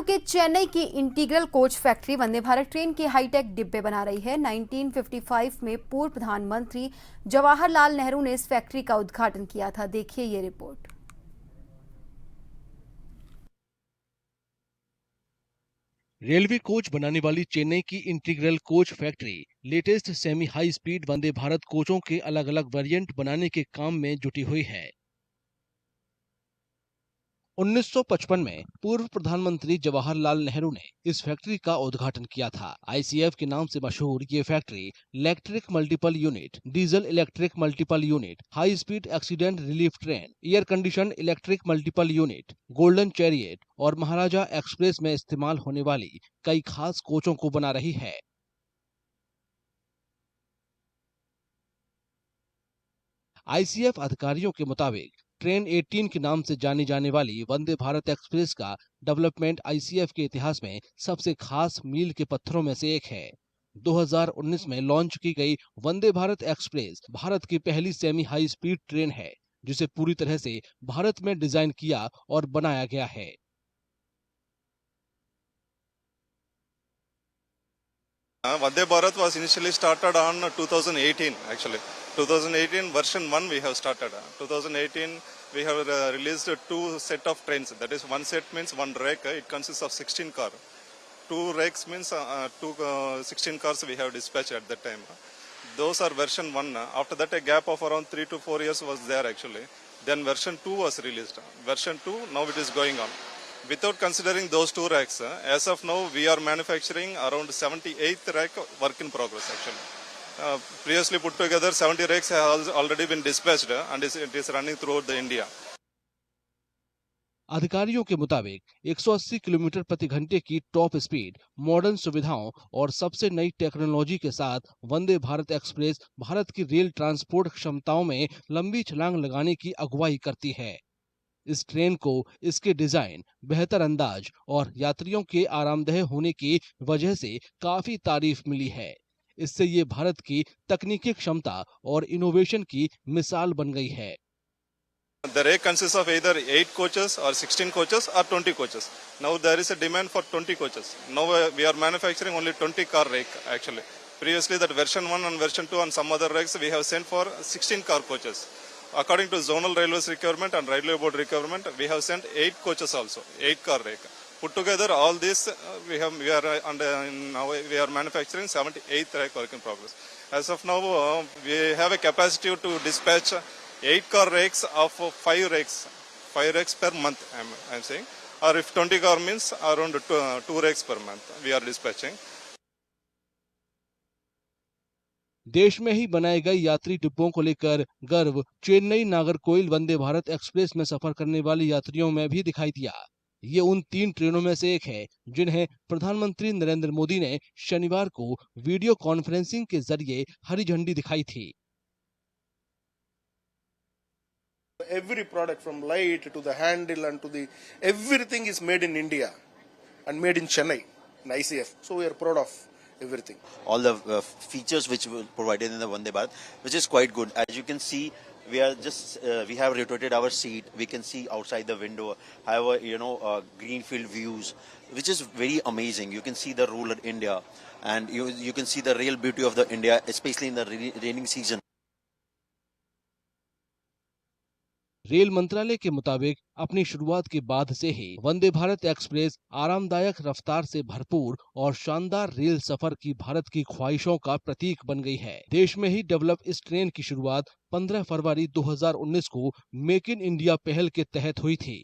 के चेन्नई की integral coach factory Vande Bharat train के हाईटेक डिब्बे बना रही है। 1955 में पूर्व प्रधानमंत्री जवाहरलाल नेहरू ने इस फैक्ट्री का उद्घाटन किया था। देखिए ये रिपोर्ट। रेलवे कोच बनाने वाली चेन्नई की integral coach factory latest semi high speed Vande Bharat कोचों के अलग अलग वेरिएंट बनाने के काम में जुटी हुई है। 1955 में पूर्व प्रधानमंत्री जवाहरलाल नेहरू ने इस फैक्ट्री का उद्घाटन किया था। आईसीएफ के नाम से मशहूर ये factory electric multiple unit, diesel electric multiple unit, high speed accident relief train, air condition electric multiple unit, golden chariot और महाराजा एक्सप्रेस में इस्तेमाल होने वाली कई खास कोचों को बना रही है। आईसीएफ अधिकारियों के मुताबिक ट्रेन 18 के नाम से जानी जाने वाली वंदे भारत एक्सप्रेस का डेवलपमेंट आईसीएफ के इतिहास में सबसे खास मील के पत्थरों में से एक है। 2019 में लॉन्च की गई वंदे भारत एक्सप्रेस भारत की पहली सेमी हाई स्पीड ट्रेन है, जिसे पूरी तरह से भारत में डिजाइन किया और बनाया गया है। Vande Bharat was initially started on 2018 actually. 2018 version 1 we have started. 2018 we have released two set of trains. That is one set means one rake. It consists of 16 cars. Two rakes means 16 cars we have dispatched at that time. Those are version 1. After that a gap of around 3 to 4 years was there actually. Then version 2 was released. Version 2 now it is going on. Without considering those two racks, as of now we are manufacturing around 78th rack work in progress actually. Previously put together 70 racks have already been dispatched and it is running throughout the India. अधिकारियों के मुताबिक 180 kilometre प्रति घंटे की top speed, modern सुविधाओं और सबसे नई टेक्नोलॉजी के साथ वंदे भारत एक्सप्रेस भारत की रेल ट्रांसपोर्ट क्षमताओं में लंबी छलांग लगाने की अगुवाई करती है। इस ट्रेन को इसके डिजाइन, बेहतर अंदाज और यात्रियों के आरामदेह होने की वजह से काफी तारीफ मिली है। इससे ये भारत की तकनीकी क्षमता और इनोवेशन की मिसाल बन गई है। The rake consists of either 8 coaches or 16 coaches or 20 coaches. Now there is a demand for 20 coaches. Now we are manufacturing only 20 car rake actually. Previously that version 1 and version 2 and some other rakes we have sent for 16 car coaches. According to zonal railways requirement and railway board requirement, we have sent 8 coaches also, 8 car rake. Put together all this, we are manufacturing 78th rake work in progress. As of now, we have a capacity to dispatch 8 car rakes of 5 rakes per month. I'm saying, or if 20 car means around 2 rakes per month we are dispatching. देश में ही बनाए गए यात्री डिब्बों को लेकर गर्व Chennai Nagercoil Vande Bharat express में सफर करने वाले यात्रियों में भी दिखाई दिया। ये उन 3 ट्रेनों में से एक है जिन्हें प्रधानमंत्री नरेंद्र मोदी ने शनिवार को वीडियो कॉन्फ्रेंसिंग के जरिए हरी झंडी दिखाई थी। Every product from light to the handle and to the everything is made in India and made in Chennai in ICF. So we are proud of everything. All the features which were provided in the Vande Bharat, which is quite good. As you can see, we are just we have rotated our seat. We can see outside the window, have greenfield views, which is very amazing. You can see the rural India, and you can see the real beauty of the India, especially in the raining season. Rail मंत्रालय के मुताबिक अपनी शुरुआत के बाद से ही Vande Bharat express आरामदायक रफ्तार से भरपूर और शानदार रेल सफर की भारत की ख्वाहिशों का प्रतीक बन गई है। देश में ही डेवलप इस ट्रेन की शुरुआत 15 फरवरी 2019 को मेक इन इंडिया पहल के तहत हुई थी।